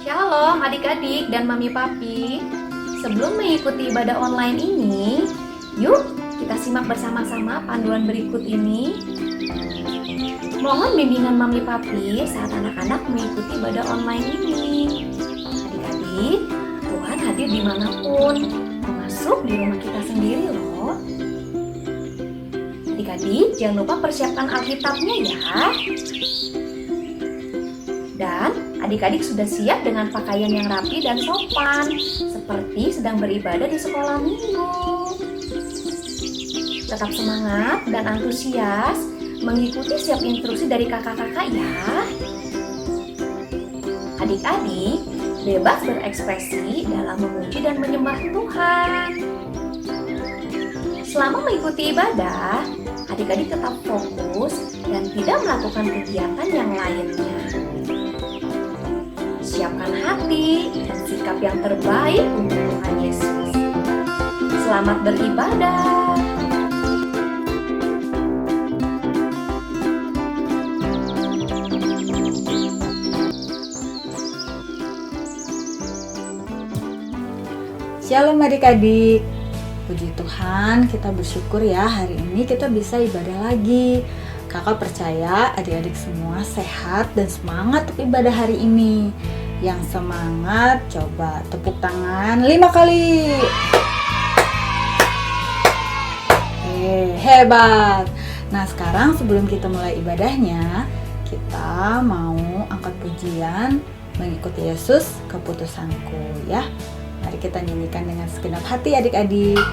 Shalom adik-adik dan mami papi. Sebelum mengikuti ibadah online ini, yuk kita simak bersama-sama panduan berikut ini. Mohon bimbingan mami papi saat anak-anak mengikuti ibadah online ini. Adik-adik, Tuhan hadir dimanapun, termasuk di rumah kita sendiri loh. Adik-adik, jangan lupa persiapkan Alkitabnya ya. Dan adik-adik sudah siap dengan pakaian yang rapi dan sopan, seperti sedang beribadah di sekolah minggu. Tetap semangat dan antusias mengikuti setiap instruksi dari kakak-kakak ya. Adik-adik bebas berekspresi dalam memuji dan menyembah Tuhan. Selama mengikuti ibadah, adik-adik tetap fokus dan tidak melakukan kegiatan yang lainnya. Siapkan hati dan sikap yang terbaik untuk Tuhan Yesus. Selamat beribadah. Shalom adik-adik. Puji Tuhan, kita bersyukur ya hari ini kita bisa ibadah lagi. Kakak percaya adik-adik semua sehat dan semangat untuk ibadah hari ini. Yang semangat coba tepuk tangan 5 kali. Hebat. Nah sekarang sebelum kita mulai ibadahnya, kita mau angkat pujian mengikuti Yesus keputusanku ya. Mari kita nyanyikan dengan segenap hati adik-adik.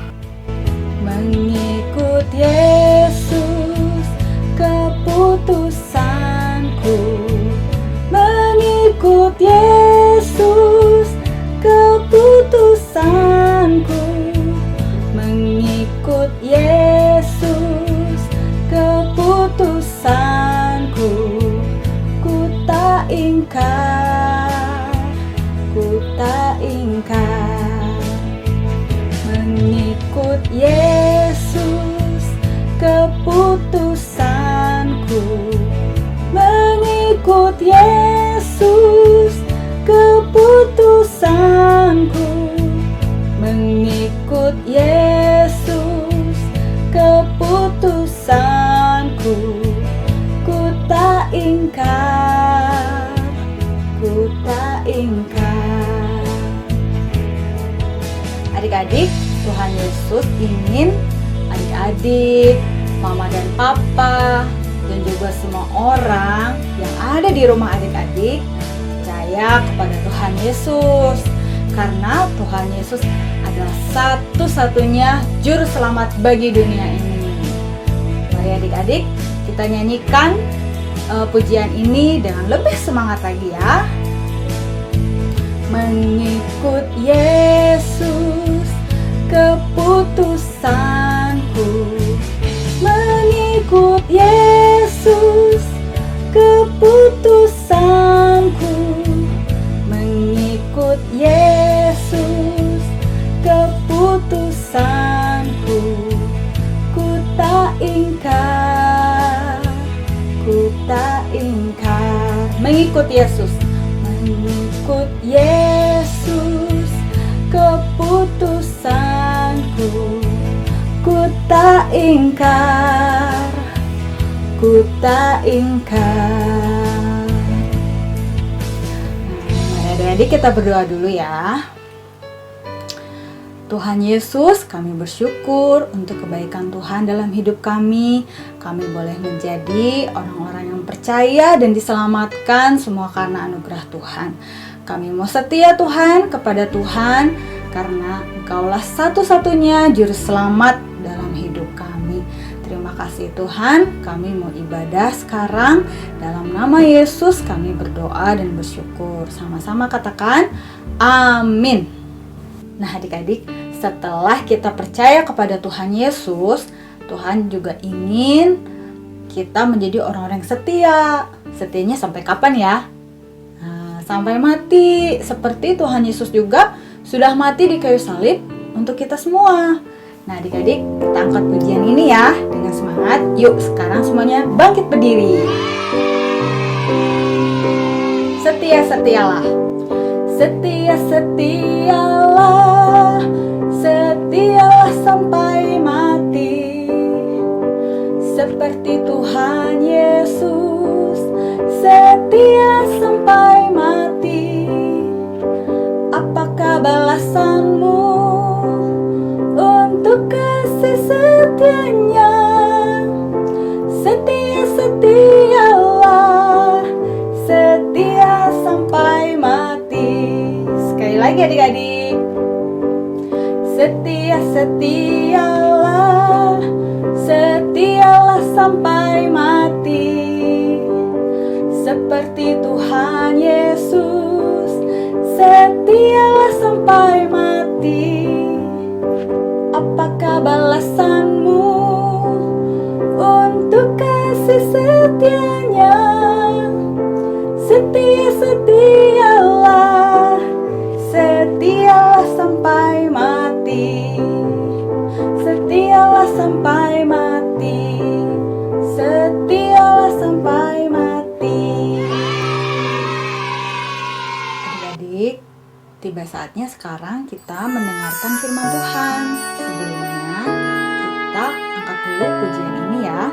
Mengikut Yesus keputusanku, mengikut Yesus keputusanku, mengikut Yesus keputusanku, ku tak ingkar, ku tak ingkar. Mengikut Yesus keputusanku, mengikut Yesus keputusanku, mengikut Yesus keputusanku, ku tak ingkar, ku tak ingkar. Adik-adik, Tuhan Yesus ingin adik-adik, mama dan papa, dan juga semua orang yang ada di rumah adik-adik percaya kepada Tuhan Yesus, karena Tuhan Yesus adalah satu-satunya juru selamat bagi dunia ini. Mari adik-adik kita nyanyikan pujian ini dengan lebih semangat lagi ya. Mengikut Yesus keputusanku, mengikut Yesus keputusanku, mengikut Yesus keputusanku, ku tak ingkar, ku tak ingkar. Mengikut Yesus, mengikut Yesus keputusanku, ku tak ingkar, ku tak ingkar. Mari adik-adik kita berdoa dulu ya. Tuhan Yesus, kami bersyukur untuk kebaikan Tuhan dalam hidup kami. Kami boleh menjadi orang-orang yang percaya dan diselamatkan semua karena anugerah Tuhan. Kami mau setia Tuhan kepada Tuhan, karena Engkaulah satu-satunya juru selamat dalam hidup kami. Terima kasih Tuhan, kami mau ibadah sekarang. Dalam nama Yesus kami berdoa dan bersyukur. Sama-sama katakan amin. Nah adik-adik, setelah kita percaya kepada Tuhan Yesus, Tuhan juga ingin kita menjadi orang-orang yang setia. Setianya sampai kapan ya? Nah, sampai mati. Seperti Tuhan Yesus juga sudah mati di kayu salib untuk kita semua. Nah adik-adik, kita angkat pujian ini ya dengan semangat. Yuk sekarang semuanya bangkit berdiri. Setia-setialah, Setialah, setialah sampai mati, seperti Tuhan Yesus, setia sampai mati. Apakah balasanmu untuk kasih setianya? Setialah, setia sampai mati. Sekali lagi adik-adik. Setialah, setialah sampai mati, seperti Tuhan Yesus, setialah sampai mati. Apakah balasanmu untuk kasih setianya? Setialah, setialah sampai mati, setialah sampai mati, setialah sampai mati. Adik-adik, tiba saatnya sekarang kita mendengarkan firman Tuhan. Sebelumnya, kita angkat dulu pujian ini ya.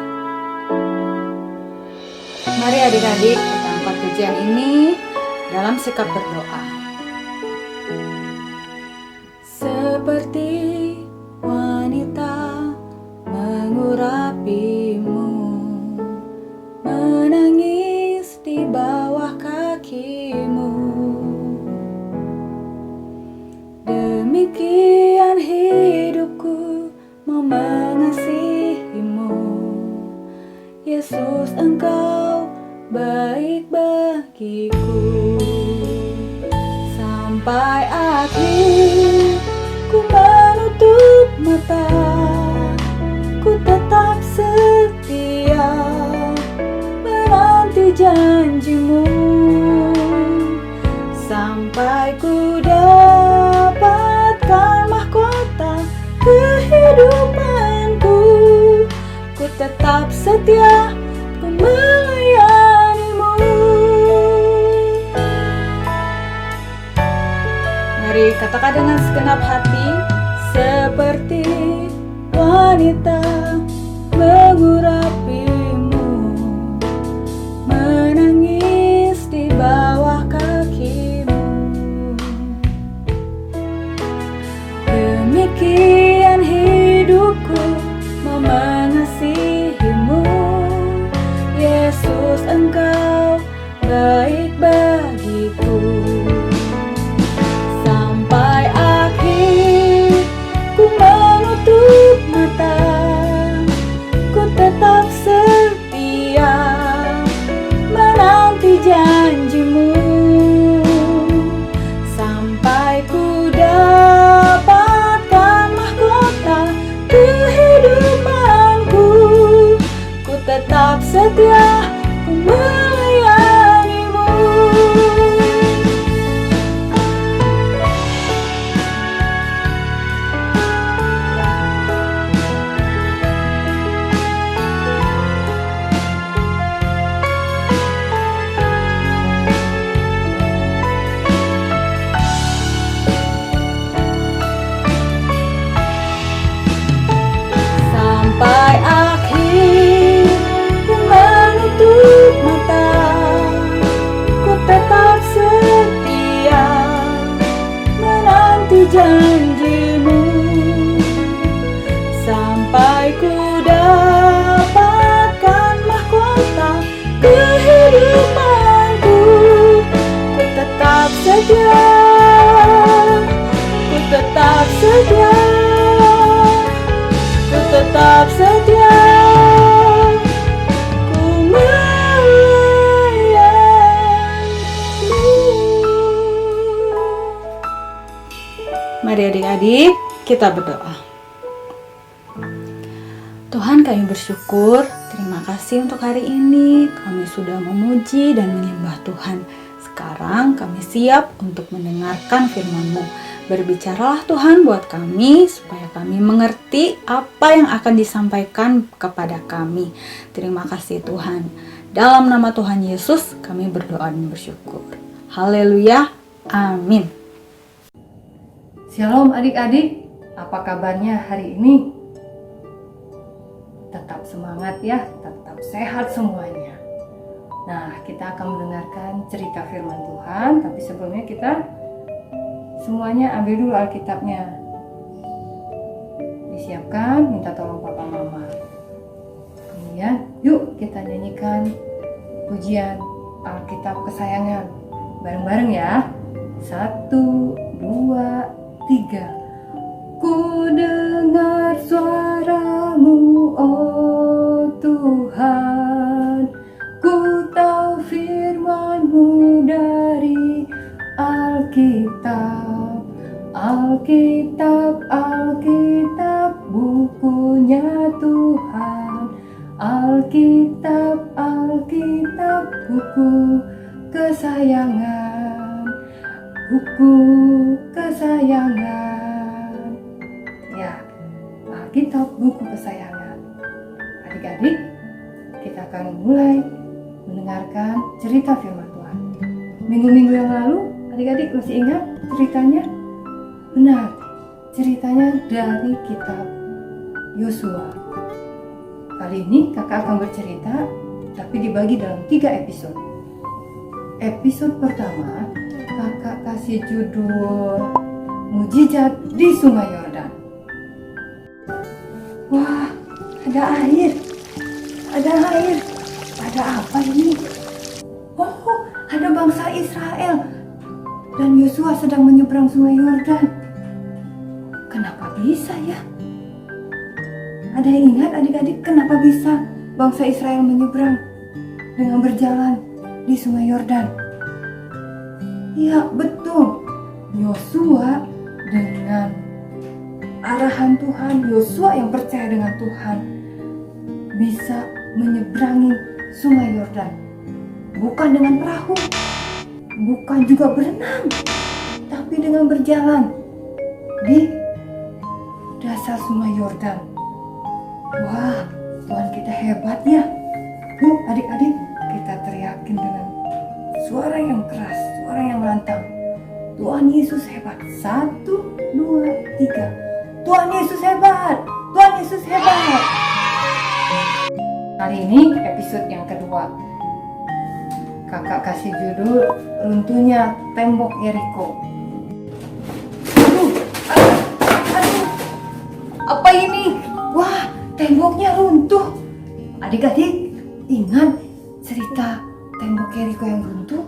Mari adik-adik, kita angkat pujian ini dalam sikap berdoa. Seperti wanita mengurapimu, menangis di bawah kakimu, demikian hidupku mau mengasihimu. Yesus, Engkau baik bagiku. Sampai akhir ku menutup mata, ku tetap setia menanti janjimu. Sampai ku dapatkan mahkota kehidupanku, ku tetap setia, ku melayanimu. Mari katakan dengan segenap hati, seperti wanita mengurapimu, menangis di bawah kakimu, demikian hidupku mau mengasihimu. Yesus, Engkau baik bagiku. Sampai akhir ku menutup mata, ku tetap setia menanti janjimu. Sampai ku dapatkan mahkota kehidupanku, ku tetap setia, ku melayanimu. Sampai akhir ku menutup mata, ku tetap setia menanti janjimu. Sampai ku dapatkan mahkota kehidupanku, ku tetap setia, ku tetap setia, ku tetap setia, ku melayanimu. Mari adik-adik, kita berdoa. Tuhan, kami bersyukur, terima kasih untuk hari ini. Kami sudah memuji dan menyembah Tuhan. Sekarang kami siap untuk mendengarkan firman-Mu. Berbicaralah Tuhan buat kami, supaya kami mengerti apa yang akan disampaikan kepada kami. Terima kasih Tuhan. Dalam nama Tuhan Yesus, kami berdoa dan bersyukur. Haleluya. Amin. Shalom adik-adik, apa kabarnya hari ini? Tetap semangat ya, tetap sehat semuanya. Nah, kita akan mendengarkan cerita firman Tuhan, tapi sebelumnya kita semuanya ambil dulu Alkitabnya. Disiapkan, minta tolong papa mama. Kemudian, yuk kita nyanyikan pujian Alkitab kesayangan. Bareng-bareng ya. 1, 2, 3. Ku dengar suaramu, oh Tuhan. Ku tahu firman-Mu dari Alkitab. Alkitab, Alkitab, bukunya Tuhan. Alkitab, Alkitab, buku kesayangan. Buku kesayangan. Ya, Alkitab buku kesayangan. Adik-adik, kita akan mulai mendengarkan cerita firman Tuhan. Minggu-minggu yang lalu, adik-adik masih ingat ceritanya? Benar, ceritanya dari kitab Yosua. Kali ini kakak akan bercerita, tapi dibagi dalam 3 episode. Episode pertama, kakak kasih judul Mujizat di Sungai Yordan. Wah, ada air. Ada air. Ada apa ini? Oh, ada bangsa Israel. Dan Yosua sedang menyeberang Sungai Yordan. Kenapa bisa ya? Ada yang ingat adik-adik kenapa bisa bangsa Israel menyeberang dengan berjalan di Sungai Yordan? Ya, betul. Yosua dengan arahan Tuhan, Yosua yang percaya dengan Tuhan bisa menyeberangi Sungai Yordan. Bukan dengan perahu, bukan juga berenang, tapi dengan berjalan di dasar Sungai Yordan. Wah, Tuhan kita hebat ya. Yuk adik-adik, kita teriakin dengan suara yang keras, suara yang lantang. Tuhan Yesus hebat. 1, 2, 3. Tuhan Yesus hebat. Tuhan Yesus hebat. Hari ini episode yang kedua. Kakak kasih judul runtuhnya tembok Yeriko. Aduh. Apa ini? Wah, temboknya runtuh. Adik-adik, ingat cerita tembok Yeriko yang runtuh?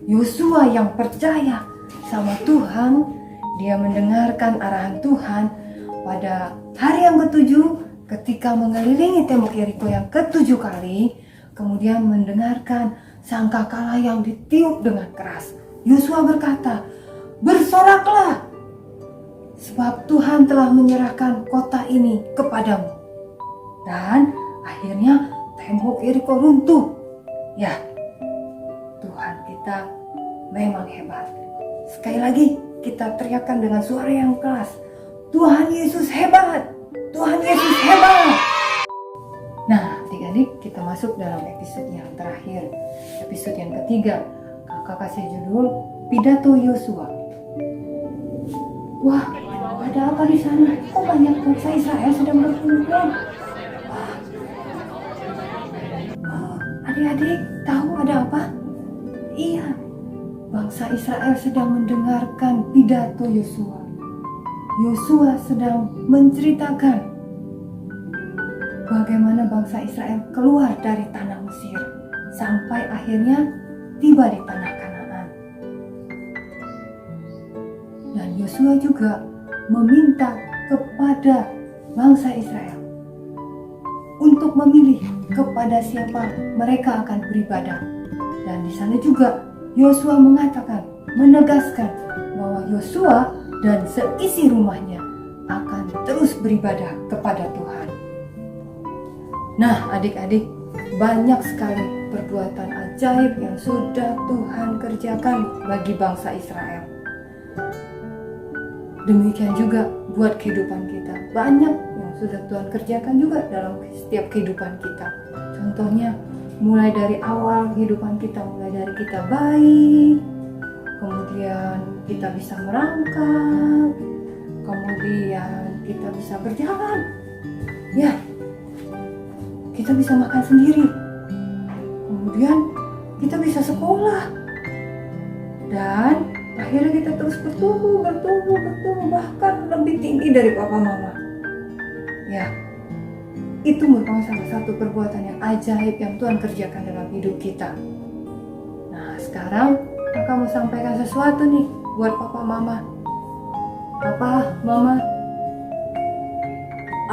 Yosua yang percaya sama Tuhan, dia mendengarkan arahan Tuhan pada hari yang ke-7 ketika mengelilingi tembok Yeriko yang ke-7 kali, kemudian mendengarkan sangkakala yang ditiup dengan keras. Yosua berkata, "Bersoraklah, sebab Tuhan telah menyerahkan kota ini kepadamu." Dan akhirnya tembok Yeriko runtuh. Ya, Tuhan kita memang hebat. Sekali lagi kita teriakkan dengan suara yang keras, Tuhan Yesus hebat! Tuhan Yesus hebat! Nah, adik-adik, kita masuk dalam episode yang terakhir, episode yang ketiga. Kakak kasih judul Pidato Yosua. Wah, ada apa di sana? Kok banyak bangsa Israel sedang berkumpul? Adik-adik, tahu ada apa? Iya, bangsa Israel sedang mendengarkan pidato Yosua. Yosua sedang menceritakan bagaimana bangsa Israel keluar dari tanah Mesir sampai akhirnya tiba di tanah Kanaan. Dan Yosua juga meminta kepada bangsa Israel untuk memilih kepada siapa mereka akan beribadah. Dan di sana juga Yosua mengatakan, menegaskan bahwa Yosua dan seisi rumahnya akan terus beribadah kepada Tuhan. Nah, adik-adik, banyak sekali perbuatan ajaib yang sudah Tuhan kerjakan bagi bangsa Israel. Demikian juga buat kehidupan kita. Banyak yang sudah Tuhan kerjakan juga dalam setiap kehidupan kita. Contohnya, mulai dari awal kehidupan kita, mulai dari kita bayi, kita bisa merangkak, kemudian kita bisa berjalan, ya, kita bisa makan sendiri, kemudian kita bisa sekolah, dan akhirnya kita terus bertumbuh, bahkan lebih tinggi dari papa mama. Ya, itu merupakan salah satu perbuatan yang ajaib yang Tuhan kerjakan dalam hidup kita. Nah, sekarang Kakak mau sampaikan sesuatu nih buat papa mama. Papa, mama,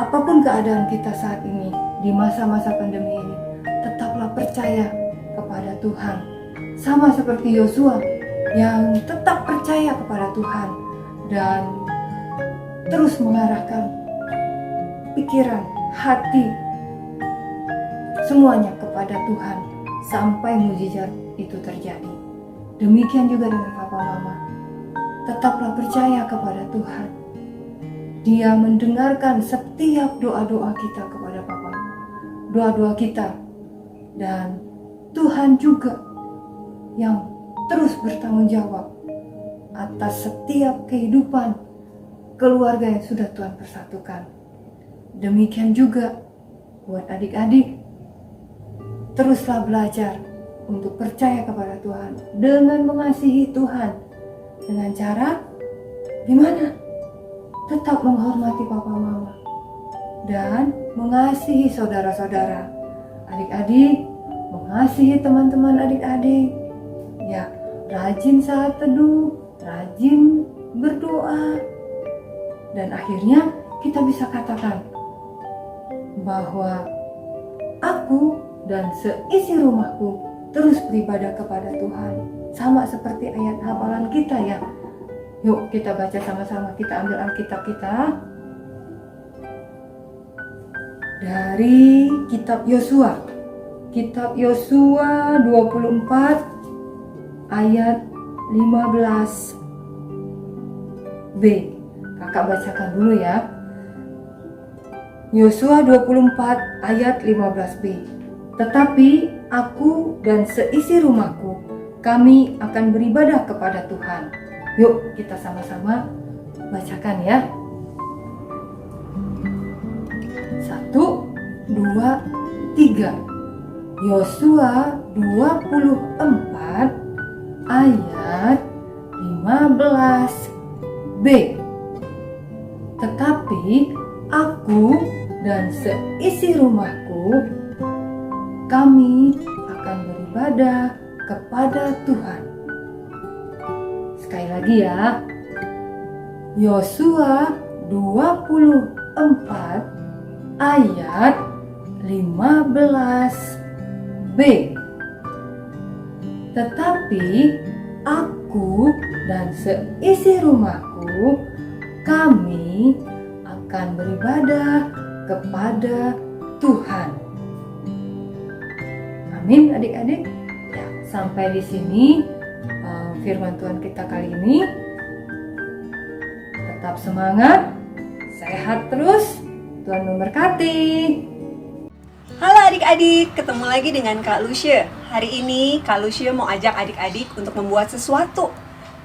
apapun keadaan kita saat ini di masa-masa pandemi ini, tetaplah percaya kepada Tuhan. Sama seperti Yosua yang tetap percaya kepada Tuhan dan terus mengarahkan pikiran, hati, semuanya kepada Tuhan sampai mujizat itu terjadi. Demikian juga dengan papa mama. Tetaplah percaya kepada Tuhan. Dia mendengarkan setiap doa-doa kita kepada papa, doa-doa kita. Dan Tuhan juga yang terus bertanggung jawab atas setiap kehidupan keluarga yang sudah Tuhan persatukan. Demikian juga buat adik-adik, teruslah belajar untuk percaya kepada Tuhan dengan mengasihi Tuhan. Dengan cara gimana? Tetap menghormati papa mama dan mengasihi saudara-saudara, adik-adik, mengasihi teman-teman adik-adik. Ya, rajin saat teduh, rajin berdoa, dan akhirnya kita bisa katakan bahwa aku dan seisi rumahku terus beribadah kepada Tuhan. Sama seperti ayat hafalan kita ya. Yuk kita baca sama-sama, kita ambil Alkitab kita dari kitab Yosua. Kitab Yosua 24 ayat 15b. Kakak bacakan dulu ya. Yosua 24 ayat 15b. Tetapi aku dan seisi rumahku, kami akan beribadah kepada Tuhan. Yuk kita sama-sama bacakan ya. 1, 2, 3. Yosua 24 ayat 15b. Tetapi aku dan seisi rumahku, kami akan beribadah kepada Tuhan. Sekali lagi ya. Yosua 24 ayat 15b. Tetapi aku dan seisi rumahku, kami akan beribadah kepada Tuhan. Amin adik-adik. Ya, sampai di sini firman Tuhan kita kali ini. Tetap semangat, sehat terus, Tuhan memberkati. Halo adik-adik, ketemu lagi dengan Kak Lucia. Hari ini Kak Lucia mau ajak adik-adik untuk membuat sesuatu.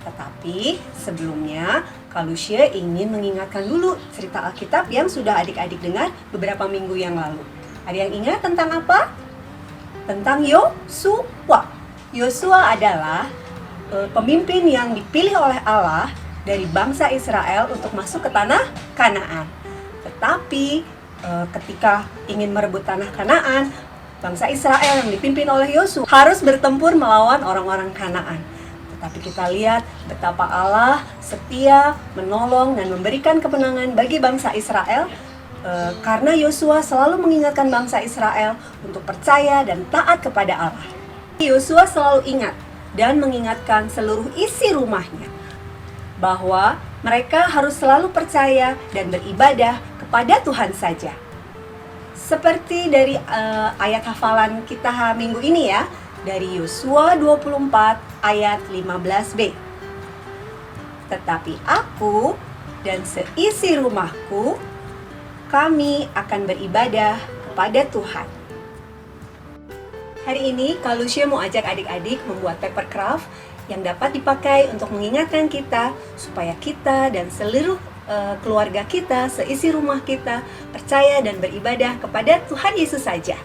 Tetapi sebelumnya Kak Lucia ingin mengingatkan dulu cerita Alkitab yang sudah adik-adik dengar beberapa minggu yang lalu. Ada yang ingat tentang apa? Tentang Yosua. Yosua adalah pemimpin yang dipilih oleh Allah dari bangsa Israel untuk masuk ke tanah Kanaan. Tetapi ketika ingin merebut tanah Kanaan, bangsa Israel yang dipimpin oleh Yosua harus bertempur melawan orang-orang Kanaan. Tetapi kita lihat betapa Allah setia, menolong dan memberikan kemenangan bagi bangsa Israel karena Yosua selalu mengingatkan bangsa Israel untuk percaya dan taat kepada Allah. Yosua selalu ingat dan mengingatkan seluruh isi rumahnya bahwa mereka harus selalu percaya dan beribadah kepada Tuhan saja. Seperti dari ayat hafalan kita minggu ini ya, dari Yosua 24 ayat 15b. Tetapi aku dan seisi rumahku, kami akan beribadah kepada Tuhan. Hari ini Kak Lucia mau ajak adik-adik membuat paper craft yang dapat dipakai untuk mengingatkan kita supaya kita dan seluruh keluarga kita, seisi rumah kita percaya dan beribadah kepada Tuhan Yesus saja.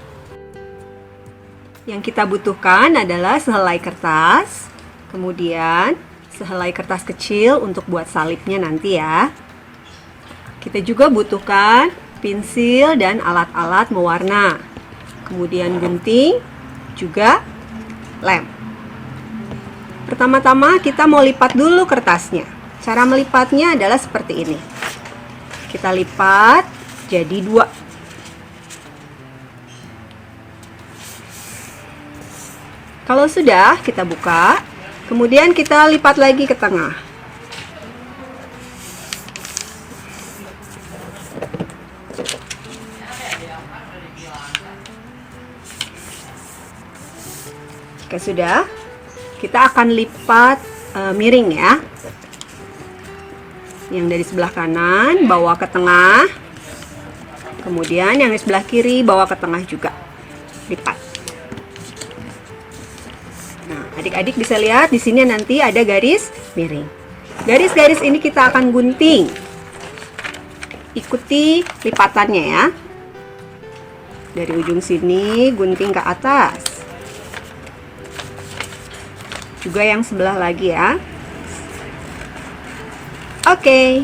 Yang kita butuhkan adalah sehelai kertas, kemudian sehelai kertas kecil untuk buat salibnya nanti ya. Kita juga butuhkan pensil dan alat-alat mewarna, kemudian gunting, juga lem. Pertama-tama kita mau lipat dulu kertasnya. Cara melipatnya adalah seperti ini. Kita lipat jadi 2. Kalau sudah, kita buka. Kemudian kita lipat lagi ke tengah. Jika sudah, kita akan lipat miring ya. Yang dari sebelah kanan bawa ke tengah, kemudian yang di sebelah kiri bawa ke tengah juga, lipat. Nah, adik-adik bisa lihat di sini nanti ada garis miring. Garis-garis ini kita akan gunting. Ikuti lipatannya ya. Dari ujung sini gunting ke atas. Juga yang sebelah lagi ya. Oke,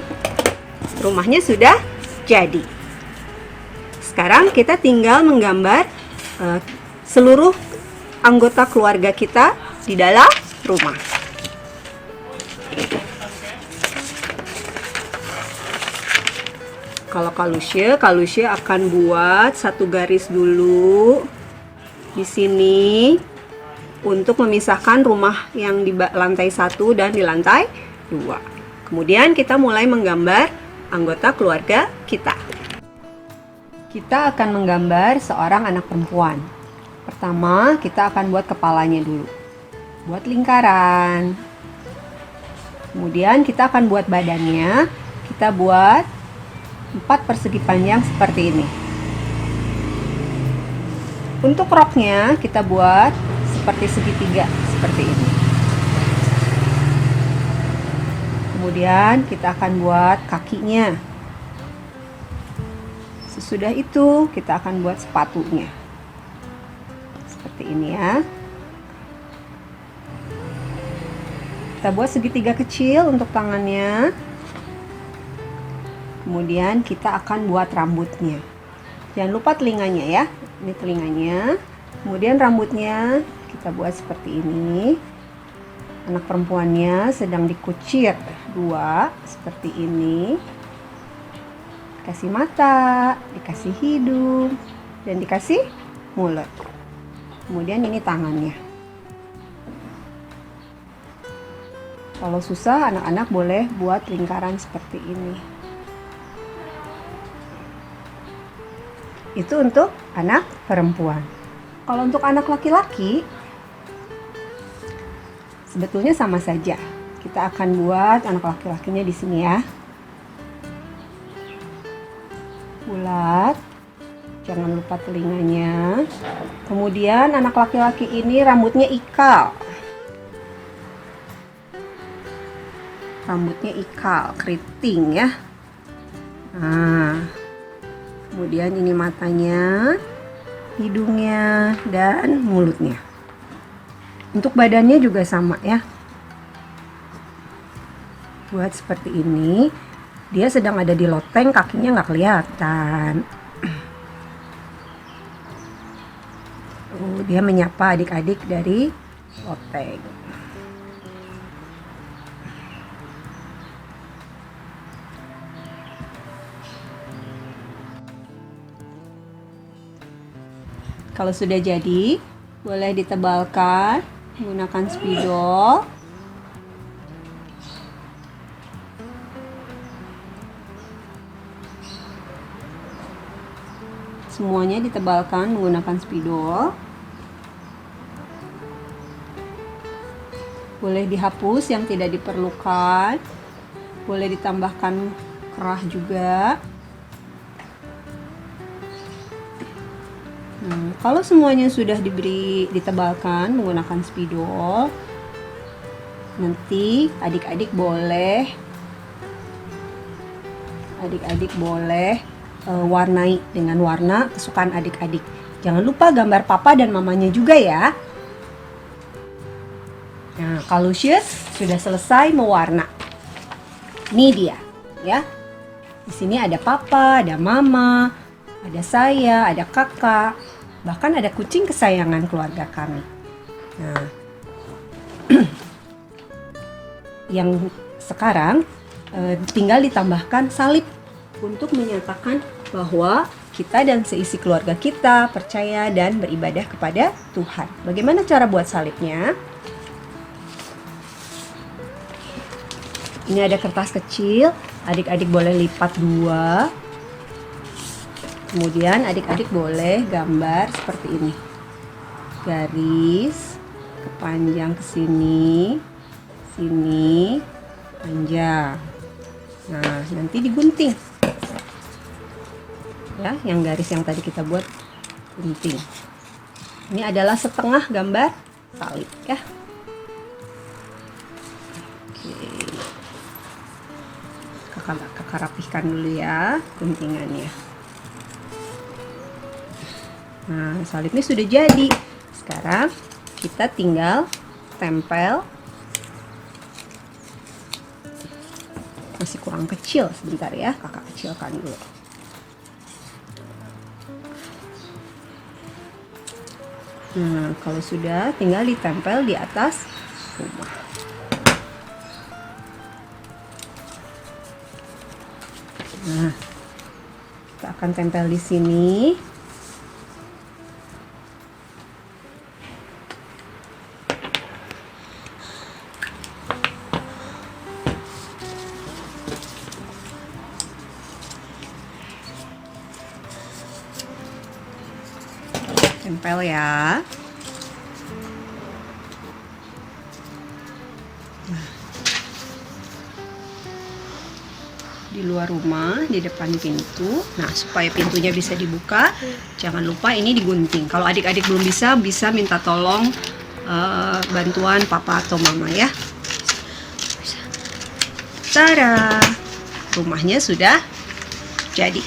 rumahnya sudah jadi. Sekarang kita tinggal menggambar seluruh anggota keluarga kita di dalam rumah. Kalau Kalusya akan buat satu garis dulu di sini untuk memisahkan rumah yang di lantai 1 dan di lantai 2. Kemudian kita mulai menggambar anggota keluarga kita. Kita akan menggambar seorang anak perempuan. Pertama, kita akan buat kepalanya dulu. Buat lingkaran. Kemudian kita akan buat badannya. Kita buat 4 persegi panjang seperti ini. Untuk roknya kita buat seperti segitiga seperti ini. Kemudian kita akan buat kakinya. Sesudah itu kita akan buat sepatunya. Seperti ini ya. Kita buat segitiga kecil untuk tangannya. Kemudian kita akan buat rambutnya. Jangan lupa telinganya ya. Ini telinganya. Kemudian rambutnya kita buat seperti ini. Anak perempuannya sedang dikucir 2 seperti ini. Dikasih mata, dikasih hidung, dan dikasih mulut. Kemudian ini tangannya. Kalau susah, anak-anak boleh buat lingkaran seperti ini. Itu untuk anak perempuan. Kalau untuk anak laki-laki, sebetulnya sama saja. Kita akan buat anak laki-lakinya di sini ya. Bulat. Jangan lupa telinganya. Kemudian anak laki-laki ini rambutnya ikal. Rambutnya ikal, keriting ya. Nah. Kemudian ini matanya, hidungnya, dan mulutnya. Untuk badannya juga sama ya. Buat seperti ini. Dia sedang ada di loteng, kakinya nggak kelihatan. Dia menyapa adik-adik dari loteng. Kalau sudah jadi, boleh ditebalkan menggunakan spidol. Semuanya ditebalkan menggunakan spidol. Boleh dihapus yang tidak diperlukan. Boleh ditambahkan kerah juga. Nah, kalau semuanya sudah ditebalkan menggunakan spidol, Nanti adik-adik boleh warnai dengan warna kesukaan adik-adik. Jangan lupa gambar papa dan mamanya juga ya. Nah, Kak Lucius sudah selesai mewarna. Ini dia, ya. Di sini ada papa, ada mama, ada saya, ada kakak, bahkan ada kucing kesayangan keluarga kami. Nah, yang sekarang tinggal ditambahkan salib untuk menyatakan bahwa kita dan seisi keluarga kita percaya dan beribadah kepada Tuhan. Bagaimana cara buat salibnya? Ini ada kertas kecil, adik-adik boleh lipat 2. Kemudian adik-adik boleh gambar seperti ini. Garis kepanjang ke sini, sini, panjang. Nah, nanti digunting. Ya, yang garis yang tadi kita buat gunting. Ini adalah setengah gambar salib ya. Kakak rapihkan dulu ya guntingannya. Nah, salibnya sudah jadi. Sekarang kita tinggal tempel. Masih kurang kecil, sebentar ya, kakak kecilkan dulu. Nah, kalau sudah tinggal ditempel di atas rumah. Nah, kita akan tempel di sini. Tempel ya. Di luar rumah, di depan pintu. Nah, supaya pintunya bisa dibuka, jangan lupa ini digunting. Kalau adik-adik belum bisa minta tolong bantuan papa atau mama ya. Tada! Rumahnya sudah jadi.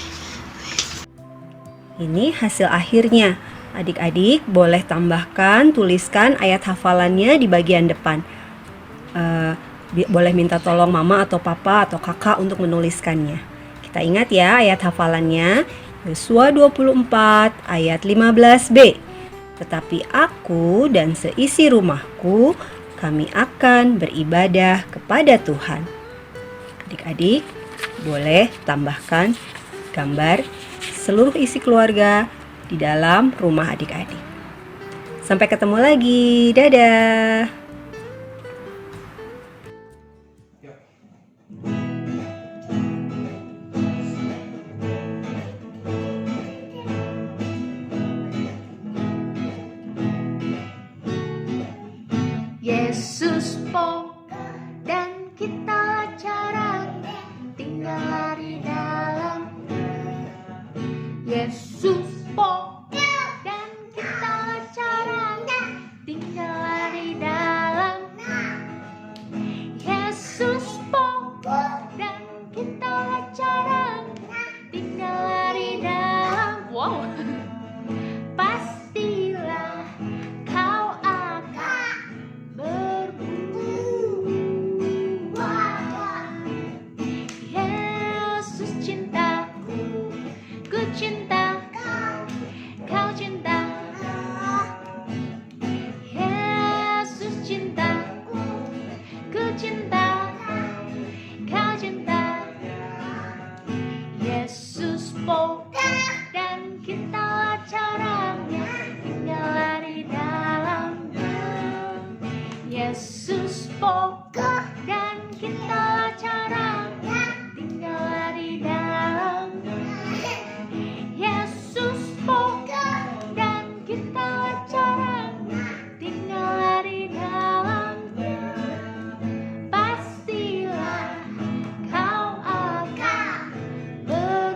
Ini hasil akhirnya. Adik-adik boleh tambahkan, tuliskan ayat hafalannya di bagian depan. Boleh minta tolong mama atau papa atau kakak untuk menuliskannya. Kita ingat ya ayat hafalannya, Yosua 24 ayat 15b. Tetapi aku dan seisi rumahku, kami akan beribadah kepada Tuhan. Adik-adik boleh tambahkan gambar seluruh isi keluarga di dalam rumah adik-adik. Sampai ketemu lagi. Dadah. Yesus po dan kita jarang tinggal lari dalam. Yesus po dan kita jarang tinggal lari dalam. Yesus po dan kita jarang tinggal lari dalam. Wow. Pastilah kau akan berbuah. Yesus cintaku, ku cinta kau, kau cinta. Yesus cintaku, ku cinta, kau cinta. Yesus po dan kita caranya tinggal lari dalamnya. Yesus po dan kita caranya tinggal lari dalamnya. Yesus po dan kita caranya tinggal lari dalamnya. Pastilah kau akan berbuah.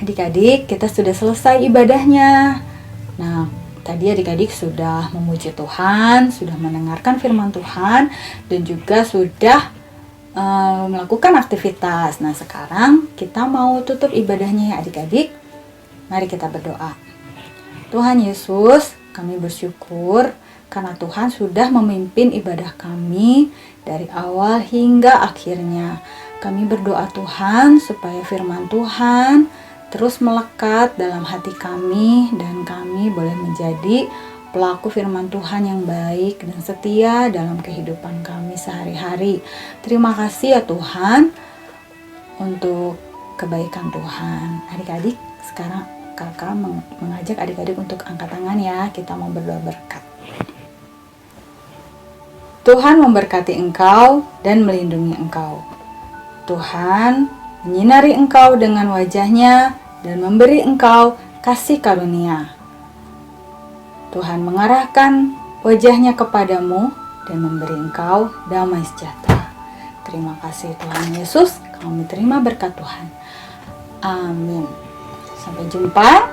Adik-adik, kita sudah selesai ibadahnya. Nah, tadi adik-adik sudah memuji Tuhan, sudah mendengarkan firman Tuhan, dan juga sudah melakukan aktivitas. Nah, sekarang kita mau tutup ibadahnya ya adik-adik. Mari kita berdoa. Tuhan Yesus, kami bersyukur karena Tuhan sudah memimpin ibadah kami dari awal hingga akhirnya. Kami berdoa Tuhan supaya firman Tuhan terus melekat dalam hati kami dan kami boleh menjadi pelaku firman Tuhan yang baik dan setia dalam kehidupan kami sehari-hari. Terima kasih ya Tuhan untuk kebaikan Tuhan. Adik-adik, sekarang kakak mengajak adik-adik untuk angkat tangan ya. Kita mau berdoa berkat. Tuhan memberkati engkau dan melindungi engkau. Tuhan menyinari engkau dengan wajah-Nya dan memberi engkau kasih karunia. Tuhan mengarahkan wajah-Nya kepadamu dan memberi engkau damai sejahtera. Terima kasih Tuhan Yesus, kami terima berkat Tuhan. Amin. Sampai jumpa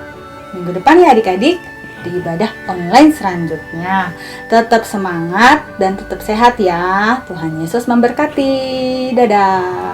minggu depan ya adik-adik di ibadah online selanjutnya. Tetap semangat dan tetap sehat ya. Tuhan Yesus memberkati. Dadah.